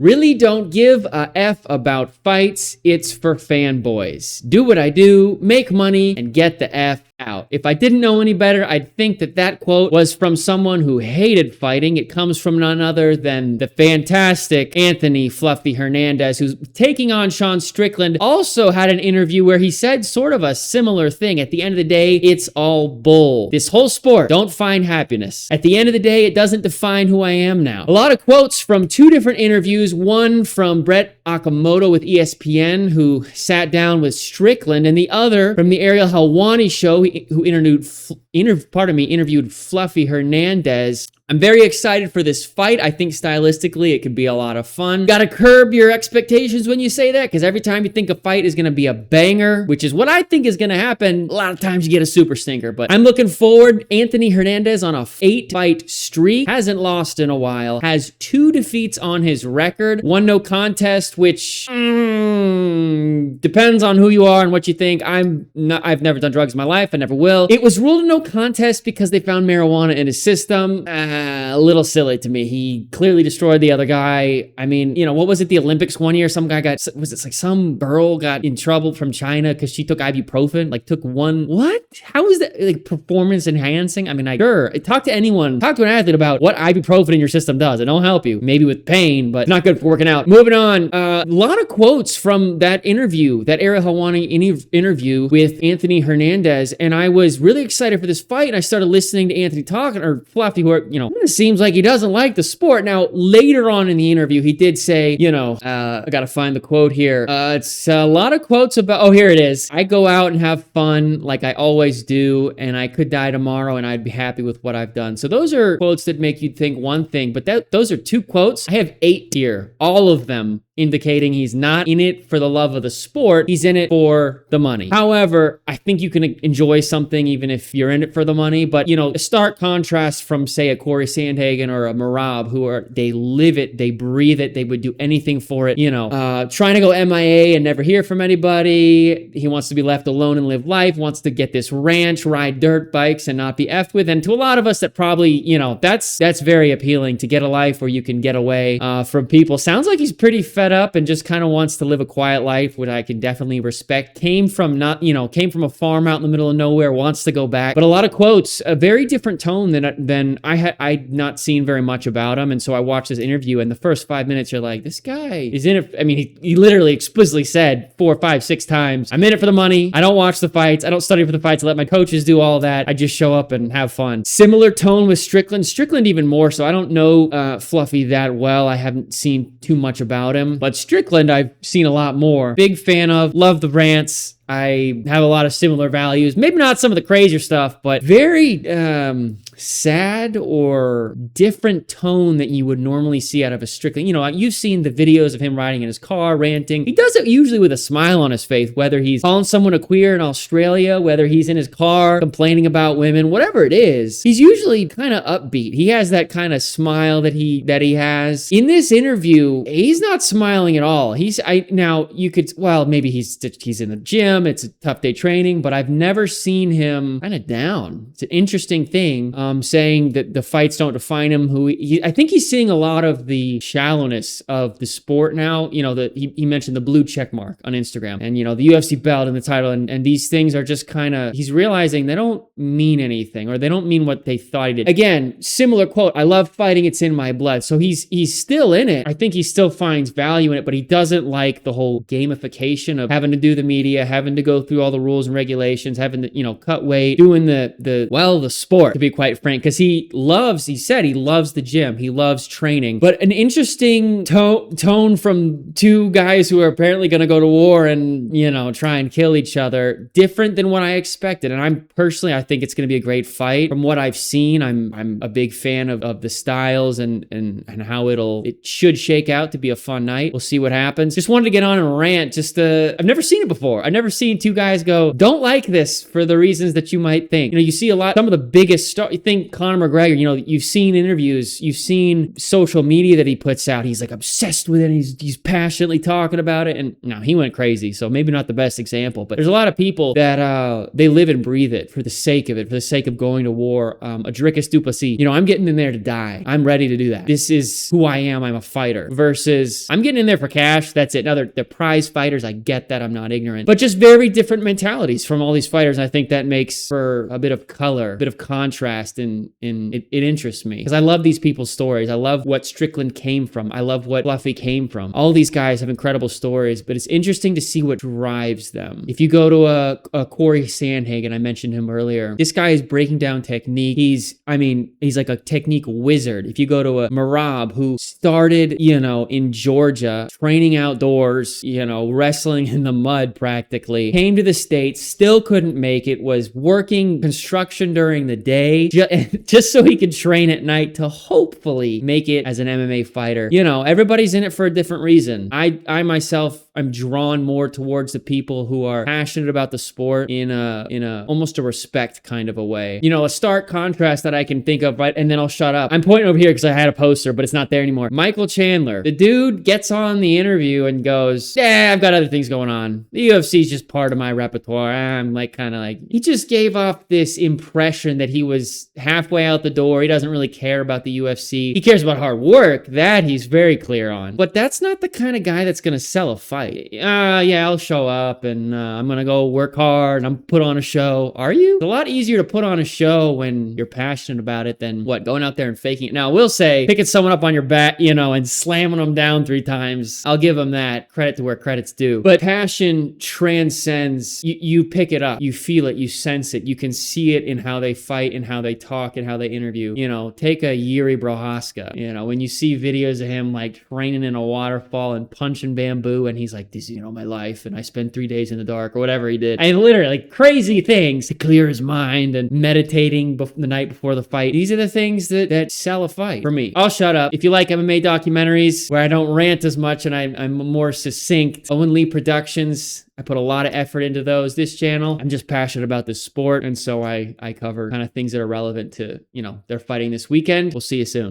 Really don't give a F about fights. It's for fanboys. Do what I do, make money, and get the F out. If I didn't know any better, I'd think that that quote was from someone who hated fighting. It comes from none other than the fantastic Anthony Fluffy Hernandez, who's taking on Sean Strickland. Also had an interview where he said sort of a similar thing. At the end of the day, it's all bull. This whole sport, don't find happiness. At the end of the day, it doesn't define who I am now. A lot of quotes from two different interviews. One from Brett Okamoto with ESPN, who sat down with Strickland, and the other from the Ariel Helwani show, who interviewed Fluffy Hernandez. I'm very excited for this fight. I think stylistically it could be a lot of fun. Gotta curb your expectations when you say that, because every time you think a fight is gonna be a banger, which is what I think is gonna happen, a lot of times you get a super stinker. But I'm looking forward. Anthony Hernandez on a 8-fight streak, hasn't lost in a while, has 2 defeats on his record, 1 no contest, which depends on who you are and what you think. I've never done drugs in my life. I never will. It was ruled a no contest because they found marijuana in his system. A little silly to me. He clearly destroyed the other guy. I mean, what was it? The Olympics one year, some guy some girl got in trouble from China because she took ibuprofen, took one. What? How is that performance enhancing? I mean, sure. Talk to anyone. Talk to an athlete about what ibuprofen in your system does. It'll help you. Maybe with pain, but not good for working out. Moving on. A lot of quotes from that interview, that Ariel Helwani interview with Anthony Hernandez, and I was really excited for this fight, and I started listening to Anthony talking, or Fluffy, who are, it seems like he doesn't like the sport. Now, later on in the interview, he did say, I gotta find the quote here. It's a lot of quotes about, here it is. I go out and have fun like I always do, and I could die tomorrow, and I'd be happy with what I've done. So those are quotes that make you think one thing, but those are 2 quotes. I have 8 here, all of them indicating he's not in it for the love of the sport. He's in it for the money. However, I think you can enjoy something even if you're in it for the money. But, a stark contrast from, say, a Corey Sandhagen or a Merab, they live it, they breathe it, they would do anything for it. Trying to go MIA and never hear from anybody. He wants to be left alone and live life, wants to get this ranch, ride dirt bikes, and not be effed with. And to a lot of us, that probably, that's very appealing, to get a life where you can get away from people. Sounds like he's pretty fed up and just kind of wants to live a quiet life, which I can definitely respect. Came from a farm out in the middle of nowhere, wants to go back. But a lot of quotes, a very different tone than I'd not seen very much about him. And so I watched this interview, and the first 5 minutes, you're like, this guy is in it. I mean, he literally explicitly said 4, 5, 6 times, I'm in it for the money. I don't watch the fights. I don't study for the fights. I let my coaches do all that. I just show up and have fun. Similar tone with Strickland. Strickland even more so. I don't know Fluffy that well. I haven't seen too much about him. But Strickland, I've seen a lot more. Big fan of, love the rants. I have a lot of similar values. Maybe not some of the crazier stuff, but very sad or different tone that you would normally see out of a Strickland. You've seen the videos of him riding in his car, ranting. He does it usually with a smile on his face, whether he's calling someone a queer in Australia, whether he's in his car complaining about women, whatever it is. He's usually kind of upbeat. He has that kind of smile that he has. In this interview, he's not smiling at all. Maybe he's in the gym. It's a tough day training, but I've never seen him kind of down. It's an interesting thing, saying that the fights don't define him. I think he's seeing a lot of the shallowness of the sport now. He mentioned the blue check mark on Instagram, and the UFC belt and the title, and these things are just kind of, he's realizing they don't mean anything, or they don't mean what they thought he did. Again, similar quote, I love fighting, it's in my blood. So he's still in it. I think he still finds value in it, but he doesn't like the whole gamification of having to do the media, having to go through all the rules and regulations, having to, cut weight, doing the sport, to be quite frank, because he said he loves the gym. He loves training. But an interesting tone from 2 guys who are apparently going to go to war and, try and kill each other. Different than what I expected. And I think it's going to be a great fight. From what I've seen, I'm a big fan of the styles and how it should shake out to be a fun night. We'll see what happens. Just wanted to get on and rant. I've never seen it before. I've never seen 2 guys go, don't like this for the reasons that you might think. You see some of the biggest stars. think Conor McGregor, you've seen interviews, you've seen social media that he puts out. He's like obsessed with it. He's passionately talking about it. And now he went crazy. So maybe not the best example, but there's a lot of people that they live and breathe it for the sake of it, for the sake of going to war. Adricus Duplessis, I'm getting in there to die. I'm ready to do that. This is who I am. I'm a fighter versus I'm getting in there for cash. That's it. Now they're prize fighters. I get that. I'm not ignorant, but just very different mentalities from all these fighters. And I think that makes for a bit of color, a bit of contrast, and it interests me because I love these people's stories. I love what Strickland came from. I love what Fluffy came from. All these guys have incredible stories, but it's interesting to see what drives them. If you go to a Corey Sandhagen, I mentioned him earlier, this guy is breaking down technique. He's like a technique wizard. If you go to a Marab who started, in Georgia, training outdoors, wrestling in the mud practically, came to the States, still couldn't make it, was working construction during the day just so he could train at night to hopefully make it as an MMA fighter. Everybody's in it for a different reason. I myself, I'm drawn more towards the people who are passionate about the sport in a almost a respect kind of a way. A stark contrast that I can think of, right? And then I'll shut up. I'm pointing over here because I had a poster, but it's not there anymore. Michael Chandler. The dude gets on the interview and goes, yeah, I've got other things going on. The UFC is just part of my repertoire. I'm he just gave off this impression that he was halfway out the door. He doesn't really care about the UFC. He cares about hard work. That he's very clear on. But that's not the kind of guy that's going to sell a fight. Yeah, I'll show up and I'm going to go work hard and I'm put on a show. Are you? It's a lot easier to put on a show when you're passionate about it than going out there and faking it. Now, I will say, picking someone up on your back, and slamming them down 3 times, I'll give them that. Credit to where credit's due. But passion transcends, you pick it up, you feel it, you sense it, you can see it in how they fight and how they talk and how they interview. Take a Yuri Prochazka, when you see videos of him training in a waterfall and punching bamboo and he's like, this is, my life and I spent 3 days in the dark or whatever he did. And literally crazy things to clear his mind and meditating the night before the fight. These are the things that sell a fight for me. I'll shut up. If you like MMA documentaries where I don't rant as much and I'm more succinct, Owen Lee Productions, I put a lot of effort into those. This channel, I'm just passionate about this sport. And so I cover kind of things that are relevant to, they're fighting this weekend. We'll see you soon.